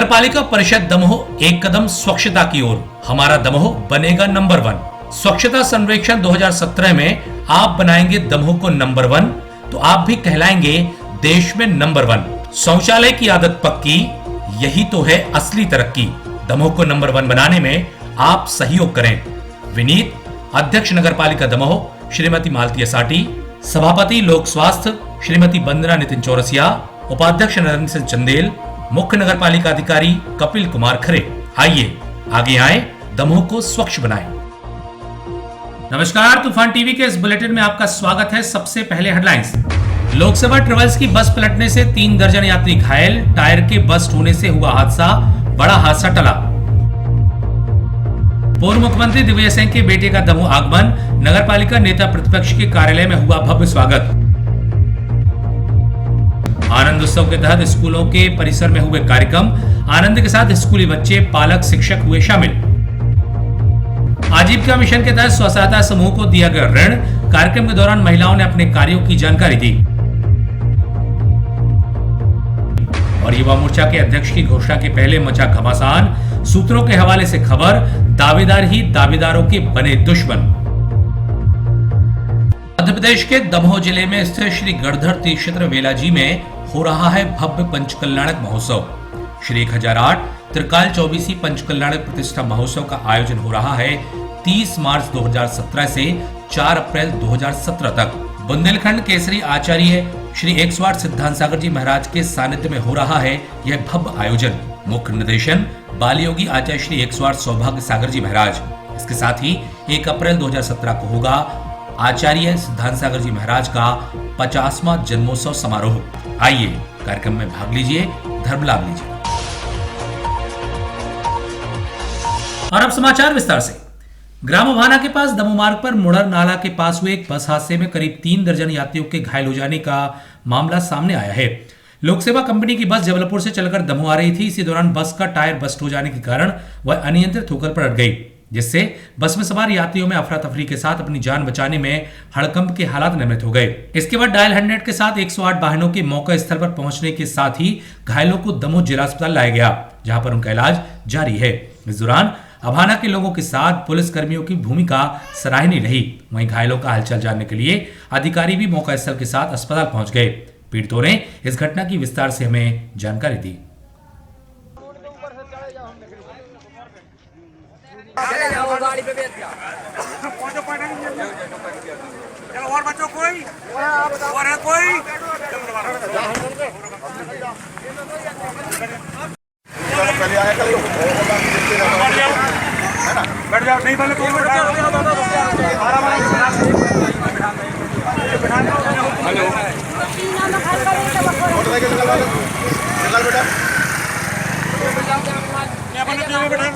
नगर पालिका परिषद दमोह एक कदम स्वच्छता की ओर। हमारा दमोह बनेगा नंबर 1। स्वच्छता सर्वेक्षण 2017 में आप बनाएंगे दमोह को नंबर 1 तो आप भी कहलाएंगे देश में नंबर 1। शौचालय की आदत पक्की, यही तो है असली तरक्की। दमोह को नंबर 1 बनाने में आप सहयोग करें। विनीत अध्यक्ष नगर पालिका दमोह श्रीमती मालती असाटी, सभापति लोक स्वास्थ्य श्रीमती बंदना नितिन चौरसिया, उपाध्यक्ष नरेंद्र सिंह चंदेल, मुख्य नगर पालिका अधिकारी कपिल कुमार खरे। आइए आगे आए, दमोह को स्वच्छ बनाएं। नमस्कार, तूफान टीवी के इस बुलेटिन में आपका स्वागत है। सबसे पहले हेडलाइंस। लोकसभा ट्रेवल्स की बस पलटने से 3 दर्जन यात्री घायल, टायर के बस्ट होने से हुआ हादसा, बड़ा हादसा टला। पूर्व मुख्यमंत्री दिग्विजय सिंह के बेटे का दमोह आगमन, नगर पालिका नेता प्रतिपक्ष के कार्यालय में हुआ भव्य स्वागत। आनंद उत्सव के तहत स्कूलों के परिसर में हुए कार्यक्रम, आनंद के साथ स्कूली बच्चे, पालक, शिक्षक हुए शामिल। आजीविका मिशन के तहत स्व सहायता समूह को दिया गया ऋण, कार्यक्रम के दौरान महिलाओं ने अपने कार्यों की जानकारी दी। और युवा मोर्चा के अध्यक्ष की घोषणा के पहले मचा घमासान, सूत्रों के हवाले से खबर, दावेदार ही दावेदारों के बने दुश्मन। मध्य प्रदेश के दमोह जिले में स्थित श्री गढ़धर तीर्थ क्षेत्र वेलाजी में हो रहा है भव्य पंचकल्याणक महोत्सव। श्री 1008 त्रिकाल 24वीं पंचकल्याणक प्रतिष्ठा महोत्सव का आयोजन हो रहा है 30 मार्च 2017 से 4 अप्रैल 2017 तक। बुंदेलखंड केसरी आचार्य श्री 108 सिद्धांत सागर जी महाराज के सानिध्य में हो रहा है यह भव्य आयोजन। मुख्य निर्देशन बाल योगी आचार्य श्री 108 सौभाग्य सागर जी महाराज। इसके साथ ही 1 अप्रैल 2017 को होगा आचार्य सिद्धांत सागर जी महाराज का 50वां जन्मोत्सव समारोह। आइए कार्यक्रम में भाग लीजिए, धर्म लाभ लीजिए। और अब समाचार विस्तार से। ग्राम अभाना के पास दमोह मार्ग पर मुड़र नाला के पास हुए एक बस हादसे में करीब 3 दर्जन यात्रियों के घायल हो जाने का मामला सामने आया है। लोकसेवा कंपनी की बस जबलपुर से चलकर दमोह आ रही थी। इसी दौरान बस का टायर बस्ट हो जाने के कारण वह अनियंत्रित होकर पलट गई, जिससे बस में सवार यात्रियों में अफरा तफरी के साथ अपनी जान बचाने में हड़कंप के हालात निर्मित हो गए। इसके बाद डायल 100 के साथ 108 वाहनों के मौका स्थल पर पहुंचने के साथ ही घायलों को दमोह जिला अस्पताल लाया गया, जहां पर उनका इलाज जारी है। इस दौरान अभाना के लोगों के साथ पुलिस कर्मियों की भूमिका सराहनीय रही। वहीं घायलों का हालचाल जानने के लिए अधिकारी भी मौका स्थल के साथ अस्पताल पहुंच गए। पीड़ितों ने इस घटना की विस्तार से हमें जानकारी दी। गाड़ी पे बैठ गया। और बच्चों कोई और है कोई पहले आया कर लो, बैठ जाओ। नहीं पहले तुम बैठ जाओ। हेलो मोटरसाइकिल निकाल बेटा, क्या बने क्यों बेटा?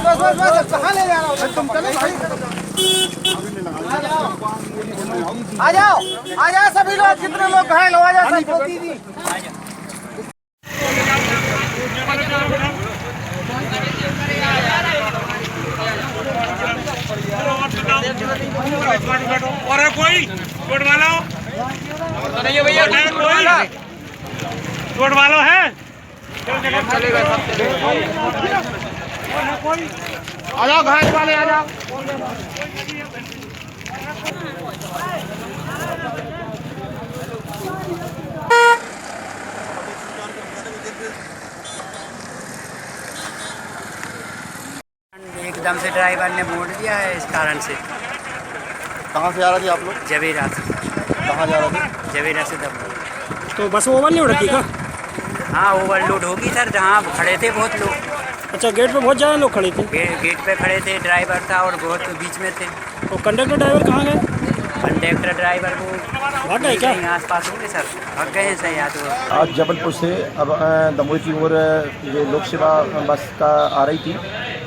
बस कहाँ ले जा रहा हो तुम? चलो भाई आ जाओ सभी लोग, कितने लोग घायल हो, आ जाओ सब दीदी। और है कोई चोट वाला? नहीं है भैया, चोट वाला है। आ जाओ घायल वाले, आ जाओ। एकदम से ड्राइवर ने मोड़ दिया है, इस कारण से। कहाँ से आ रहे थे आप लोग? जवेरा से। कहाँ जा रहे थे? जवेरा से दमोह। तो बस ओवरलोड रखी का? हाँ ओवरलोड होगी सर, जहाँ खड़े थे बहुत लोग। अच्छा, गेट पे बहुत ज़्यादा लोग खड़े थे? गेट पे खड़े थे, ड्राइवर था और बहुत बीच में थे। तो कंडक्टर ड्राइवर कहाँ गए? कंडक्टर ड्राइवर को भाग गए क्या? आस पास होंगे सर, भाग गए हैं सही याद हो। आज जबलपुर से अब दमोह की ओर ये लोक सेवा बस का आ रही थी।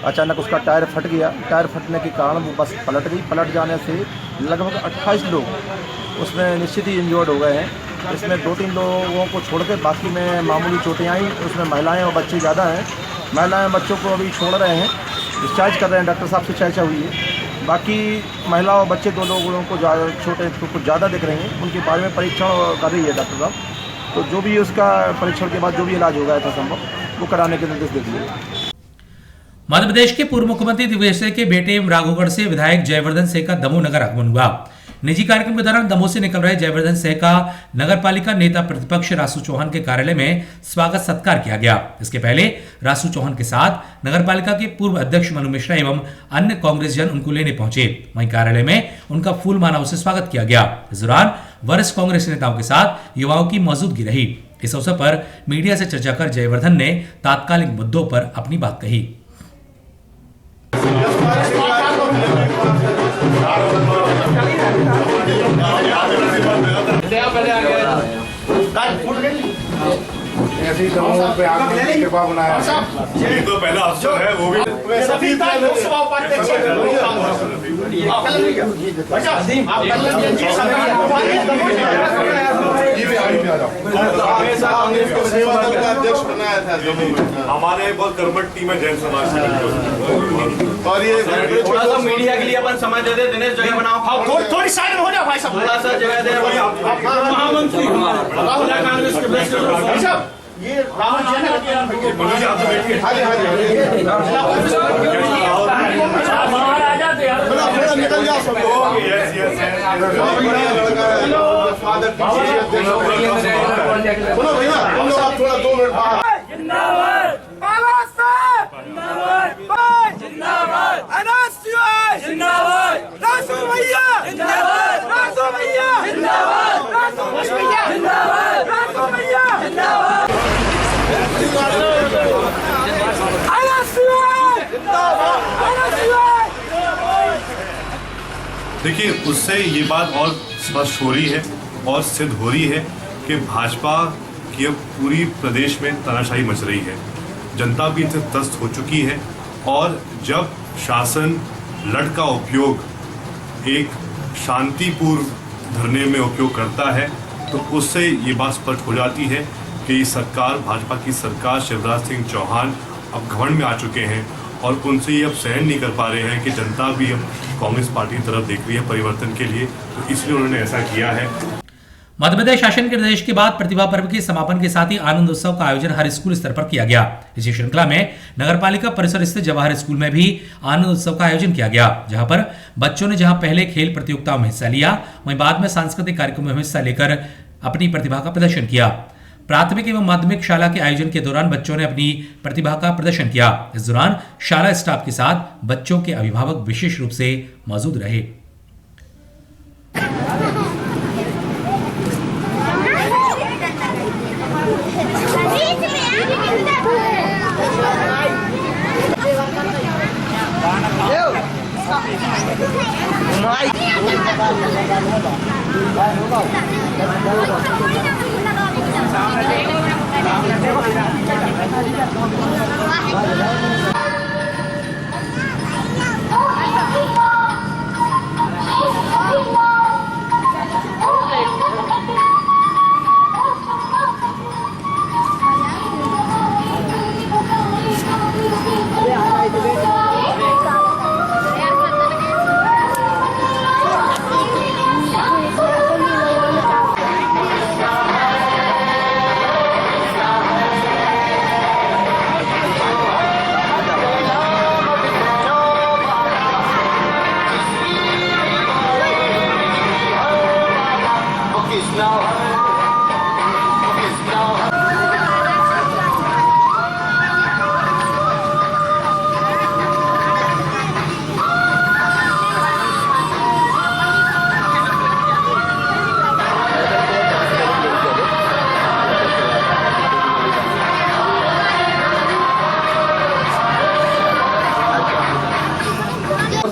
अचानक उसका टायर फट गया। टायर फटने के कारण वो बस पलट गई। पलट जाने से लगभग 28 लोग उसमें निश्चित ही इंजर्ड हो गए हैं। इसमें 2-3 लोगों को छोड़कर बाकी में मामूली चोटें आई। उसमें महिलाएं और बच्चे ज़्यादा हैं। महिलाएं बच्चों को अभी छोड़ रहे हैं, डिस्चार्ज कर रहे हैं, डॉक्टर साहब से चर्चा हुई है। बाकी महिला और बच्चे 2 लोगों को छोटे कुछ ज़्यादा दिख रहे हैं, उनके बारे में परीक्षण कर रही है डॉक्टर साहब। तो जो भी उसका परीक्षण के बाद जो भी इलाज होगा यथासंभव वो कराने के निर्देश दे दिए। मध्य प्रदेश के पूर्व मुख्यमंत्री दिग्विजय सिंह के बेटे राघोगढ़ से विधायक जयवर्धन सिंह का दमोह नगर आगमन हुआ। निजी कार्यक्रम के दौरान दमोह से निकल रहे जयवर्धन सिंह का नगर पालिका नेता प्रतिपक्ष रासू चौहान के कार्यालय में स्वागत सत्कार किया गया। इसके पहले रासू चौहान के साथ नगर पालिका के पूर्व अध्यक्ष मनु मिश्रा एवं अन्य कांग्रेस जन उनको लेने पहुंचे। वहीं कार्यालय में उनका फूल मालाओं से स्वागत किया गया। इस दौरान वरिष्ठ कांग्रेस नेताओं के साथ युवाओं की मौजूदगी रही। इस अवसर पर मीडिया से चर्चा कर जयवर्धन ने तात्कालिक मुद्दों पर अपनी बात कही। ऐसी दमोह पे आपने कृपा बनाया है। ये तो पहला अवसर है, वो भी लोकसभा उपाध्यक्ष अध्यक्ष बनाया था। हमारे बहुत कर्मठ टीम है जैन समाज से। और ये थोड़ा सा मीडिया के लिए अपन समय दे दे, दिनेश जगह बनाओ, थोड़ी साइड में हो जाओ भाई साहब, थोड़ा सा जगह दे। महामंत्री कांग्रेस के भाई साहब, ये राहुल जी ने निकल जाओ सब लोग। सुनो भैया, हम लोग आप थोड़ा 2 मिनट बाहर। जिंदाबाद बाबा साहब, जिंदाबाद जिंदाबाद, अनाज जिंदाबाद, रासू भैया जिंदाबाद, रासू भैया जिंदाबाद, रासू भैया जिंदाबाद, रासू भैया जिंदाबाद, देखिए, उससे ये बात और स्पष्ट हो रही है और सिद्ध हो रही है कि भाजपा की अब पूरी प्रदेश में तानाशाही मच रही है। जनता भी इनसे त्रस्त हो चुकी है और जब शासन लड़ का उपयोग एक शांतिपूर्ण धरने में उपयोग करता है तो उससे ये बात स्पष्ट हो जाती है कि सरकार, भाजपा की सरकार, शिवराज सिंह चौहान अब घमंड में आ चुके हैं और उनसे ये अब सहन नहीं कर पा रहे हैं कि जनता भी अब कांग्रेस पार्टी की तरफ देख रही है परिवर्तन के लिए, तो इसलिए उन्होंने ऐसा किया है। मध्य प्रदेश शासन के निर्देश के बाद प्रतिभा पर्व के समापन के साथ ही आनंद उत्सव का आयोजन हर स्कूल स्तर पर किया गया। इसी श्रृंखला में नगरपालिका परिसर स्थित जवाहर स्कूल में भी आनंद उत्सव का आयोजन किया गया, जहां पर बच्चों ने पहले खेल प्रतियोगिताओं में हिस्सा लिया, वहीं बाद में सांस्कृतिक कार्यक्रमों में हिस्सा लेकर अपनी प्रतिभा का प्रदर्शन किया। प्राथमिक एवं माध्यमिक शाला के आयोजन के दौरान बच्चों ने अपनी प्रतिभा का प्रदर्शन किया। इस दौरान शाला स्टाफ के साथ बच्चों के अभिभावक विशेष रूप से मौजूद रहे।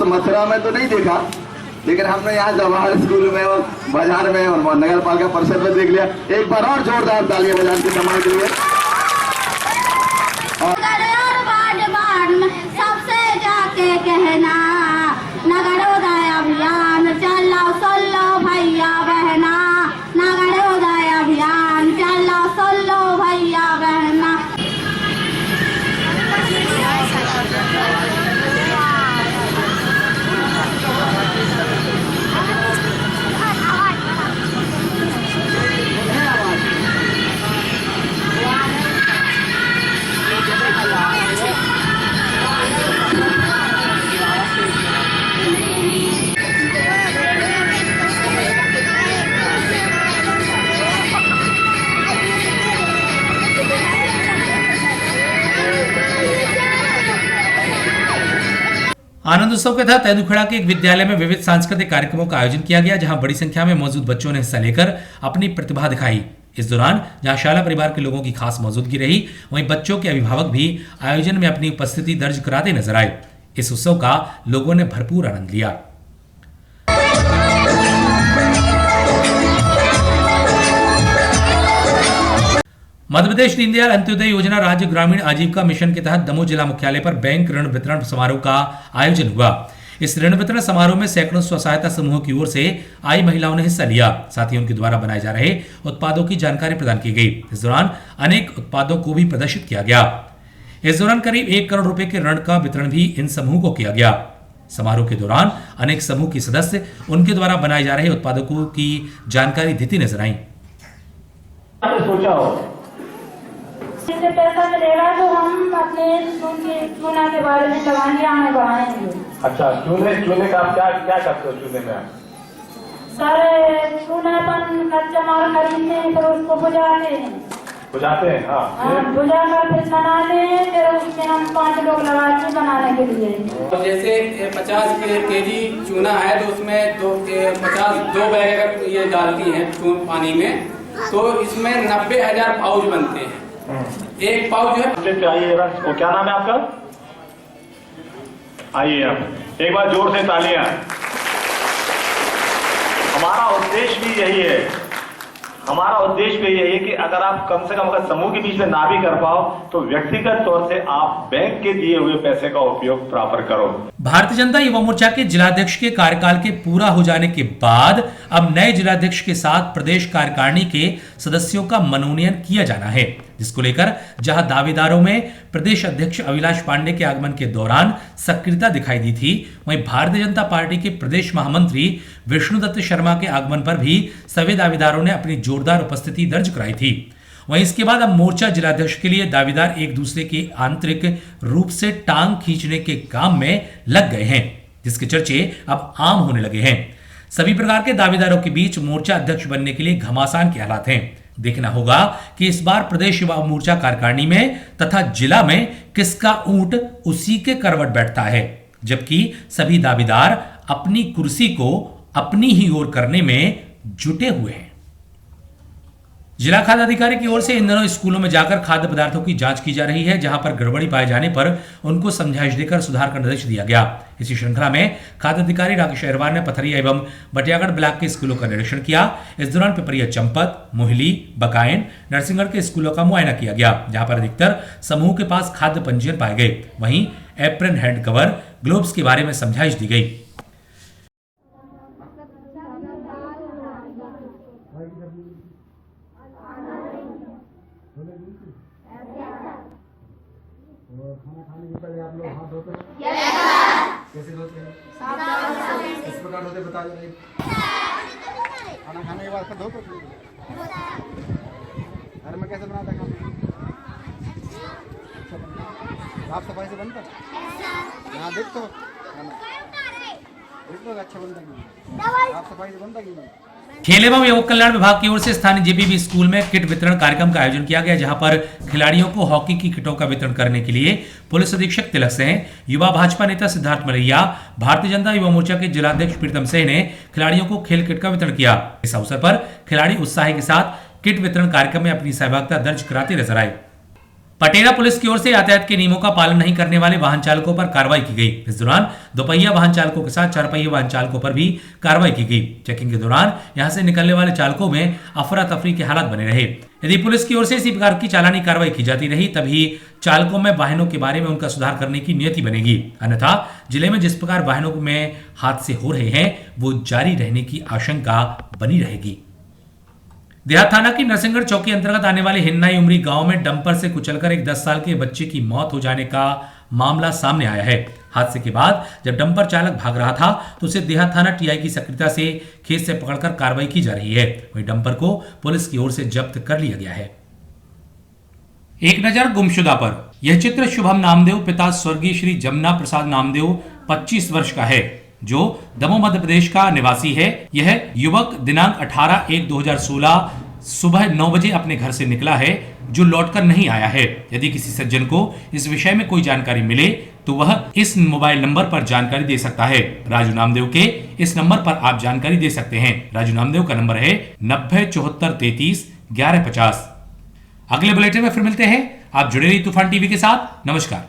मथुरा में तो नहीं देखा, लेकिन हमने यहाँ जवाहर स्कूल में और बाजार में और नगर पालिका परिषद में देख लिया। एक बार और जोरदार तालियां बजाने के समाज के लिए। सबसे जाके कहना नगरोदय अभियान चलो सुन लो भैया बहना। आनंद उत्सव के तहत तेंदुखेड़ा के एक विद्यालय में विविध सांस्कृतिक कार्यक्रमों का आयोजन किया गया, जहां बड़ी संख्या में मौजूद बच्चों ने हिस्सा लेकर अपनी प्रतिभा दिखाई। इस दौरान जहां शाला परिवार के लोगों की खास मौजूदगी रही, वहीं बच्चों के अभिभावक भी आयोजन में अपनी उपस्थिति दर्ज कराते नजर आए। इस उत्सव का लोगों ने भरपूर आनंद लिया। मध्य प्रदेश दीनदयाल अंत्योदय योजना राज्य ग्रामीण आजीविका मिशन के तहत दमोह जिला मुख्यालय पर बैंक ऋण वितरण समारोह का आयोजन हुआ। इस ऋण वितरण समारोह में सैकड़ों स्व सहायता समूहों की ओर से आई महिलाओं ने हिस्सा लिया। साथ ही उनके द्वारा बनाए जा रहे उत्पादों की जानकारी प्रदान की गई। इस दौरान अनेक उत्पादों को भी प्रदर्शित किया गया। इस दौरान करीब 1 करोड़ रुपए के ऋण का वितरण भी इन समूह को किया गया। समारोह के दौरान अनेक समूह के सदस्य उनके द्वारा बनाए जा रहे उत्पादों की जानकारी देती नजर आई। जिससे पैसा मिलेगा तो हम अपने चूना के बारे में दवाइयाँ हमें बढ़ाएंगे। अच्छा, चूने का आप क्या करते हो? चूने में सर चूनापन कच्चा माल खरीदते हैं, फिर उसको बुझाते हैं। हाँ, बुझा कर फिर बनाते हैं, फिर उसमें हम 5 लोग लगाते हैं बनाने के लिए। जैसे 50 केजी चूना है तो उसमें 2 बैग अगर ये डालती हैं पानी में तो इसमें 90,000 पाउच बनते हैं। एक पाउच है। आइए, क्या नाम है आपका? आइए आप एक बार जोर से तालियां। हमारा उद्देश्य भी यही है कि अगर आप कम से कम अगर समूह के बीच में ना भी कर पाओ तो व्यक्तिगत तौर से आप बैंक के दिए हुए पैसे का उपयोग प्राप्त करो। भारतीय जनता युवा मोर्चा के जिलाध्यक्ष के कार्यकाल के पूरा हो जाने के बाद अब नए जिलाध्यक्ष के साथ प्रदेश कार्यकारिणी के सदस्यों का मनोनयन किया जाना है, जिसको लेकर जहां दावेदारों में प्रदेश अध्यक्ष अविनाश पांडे के आगमन के दौरान सक्रियता दिखाई दी थी, वहीं भारतीय जनता पार्टी के प्रदेश महामंत्री विष्णुदत्त शर्मा के आगमन पर भी सभी दावेदारों ने अपनी जोरदार उपस्थिति दर्ज कराई थी। वहीं इसके बाद अब मोर्चा जिलाध्यक्ष के लिए दावेदार एक दूसरे के आंतरिक रूप से टांग खींचने के काम में लग गए हैं, जिसके चर्चे अब आम होने लगे हैं। सभी प्रकार के दावेदारों के बीच मोर्चा अध्यक्ष बनने के लिए घमासान के हालात हैं। देखना होगा कि इस बार प्रदेश युवा मोर्चा कार्यकारिणी में तथा जिला में किसका ऊंट उसी के करवट बैठता है, जबकि सभी दावेदार अपनी कुर्सी को अपनी ही ओर करने में जुटे हुए हैं। जिला खाद्य अधिकारी की ओर से इन दिनों स्कूलों में जाकर खाद्य पदार्थों की जांच की जा रही है, जहां पर गड़बड़ी पाए जाने पर उनको समझाइश देकर सुधार का निर्देश दिया गया। इसी श्रृंखला में खाद्य अधिकारी राकेश अहिरवार ने पथरिया एवं बटियागढ़ ब्लॉक के स्कूलों का निरीक्षण किया। इस दौरान पिपरिया चंपत, मोहिली, बकायन, नरसिंहगढ़ के स्कूलों का मुआयना किया गया, जहां पर अधिकतर समूह के पास खाद्य पंजीयन पाए गए। वहीं एप्रन, हैंड कवर, ग्लोव्स के बारे में समझाइश दी गई। आप लोग हाथ धोते हैं? कैसे धोते हैं? इस प्रकार धोते बता दो। खाना खाने के बाद धोते घर में कैसे बनाते हैं? साफ सफाई से बनता है। यहाँ देख तो अच्छा बनता है, साफ सफाई से बनता है। खेल एवं युवक कल्याण विभाग की ओर से स्थानीय जेबीबी स्कूल में किट वितरण कार्यक्रम का आयोजन किया गया, जहां पर खिलाड़ियों को हॉकी की किटों का वितरण करने के लिए पुलिस अधीक्षक तिलक सिंह, युवा भाजपा नेता सिद्धार्थ मलैया, भारतीय जनता युवा मोर्चा के जिलाध्यक्ष प्रीतम सिंह ने खिलाड़ियों को खेल किट का वितरण किया। इस अवसर पर खिलाड़ी उत्साह के साथ किट वितरण कार्यक्रम में अपनी सहभागिता दर्ज कराते नजर आए। पटेरा पुलिस की ओर से यातायात के नियमों का पालन नहीं करने वाले वाहन चालकों पर कार्रवाई की गई। इस दौरान दोपहिया वाहन चालकों के साथ 4 पहिया वाहन चालकों पर भी कार्रवाई की गई। चेकिंग के दौरान यहां से निकलने वाले चालकों में अफरा तफरी के हालात बने रहे। यदि पुलिस की ओर से इसी प्रकार की चालानी कार्रवाई की जाती रही, तभी चालकों में वाहनों के बारे में उनका सुधार करने की नियति बनेगी। अन्यथा जिले में जिस प्रकार वाहनों में हादसे हो रहे हैं, वो जारी रहने की आशंका बनी रहेगी। देहात थाना की नरसिंहगढ़ चौकी अंतर्गत आने वाले हिन्नाई उमरी गांव में डंपर से कुचलकर एक 10 साल के बच्चे की मौत हो जाने का मामला सामने आया है। हादसे के बाद जब डंपर चालक भाग रहा था तो उसे देहात थाना टीआई की सक्रियता से खेत से पकड़कर कार्रवाई की जा रही है। वहीं डंपर को पुलिस की ओर से जब्त कर लिया गया है। एक नजर गुमशुदा पर। यह चित्र शुभम नामदेव पिता स्वर्गीय श्री जमुना प्रसाद नामदेव 25 वर्ष का है, जो दमोह मध्य प्रदेश का निवासी है। यह युवक दिनांक 18/1/2016 सुबह 9 बजे अपने घर से निकला है, जो लौटकर नहीं आया है। यदि किसी सज्जन को इस विषय में कोई जानकारी मिले तो वह इस मोबाइल नंबर पर जानकारी दे सकता है। राजू नामदेव के इस नंबर पर आप जानकारी दे सकते हैं। राजू नामदेव का नंबर है 9074331150। अगले बुलेटिन में फिर मिलते हैं। आप जुड़े रहिए तूफान टीवी के साथ। नमस्कार।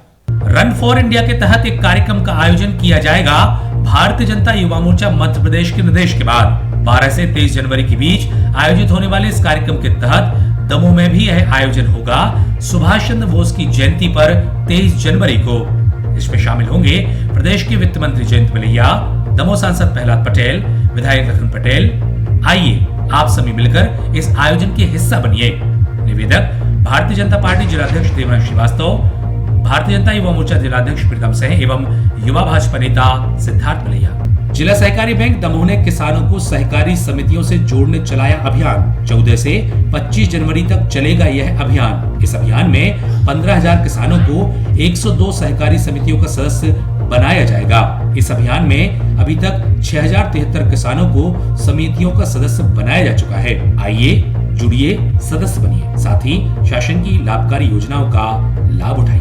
रन फॉर इंडिया के तहत एक कार्यक्रम का आयोजन किया जाएगा भारतीय जनता युवा मोर्चा मध्य प्रदेश के निर्देश के बाद। 12 से 23 जनवरी के बीच आयोजित होने वाले इस कार्यक्रम के तहत दमोह में भी यह आयोजन होगा। सुभाष चंद्र बोस की जयंती पर 23 जनवरी को इसमें शामिल होंगे प्रदेश के वित्त मंत्री जयंत मलैया, दमोह सांसद प्रहलाद पटेल, विधायक लखन पटेल। आइए आप सभी मिलकर इस आयोजन के हिस्सा बनिए। निवेदक भारतीय जनता पार्टी जिलाध्यक्ष देवांश श्रीवास्तव, भारतीय जनता युवा मोर्चा जिलाध्यक्ष प्रीतम सिंह एवं युवा भाजपा नेता सिद्धार्थ मलैया। जिला सहकारी बैंक दमोह ने किसानों को सहकारी समितियों से जोड़ने चलाया अभियान। 14 से 25 जनवरी तक चलेगा यह अभियान। इस अभियान में 15,000 किसानों को 102 सहकारी समितियों का सदस्य बनाया जाएगा। इस अभियान में अभी तक 6073 किसानों को समितियों का सदस्य बनाया जा चुका है। आइए जुड़िए, सदस्य बनिए, साथ ही शासन की लाभकारी योजनाओं का लाभ उठाइए।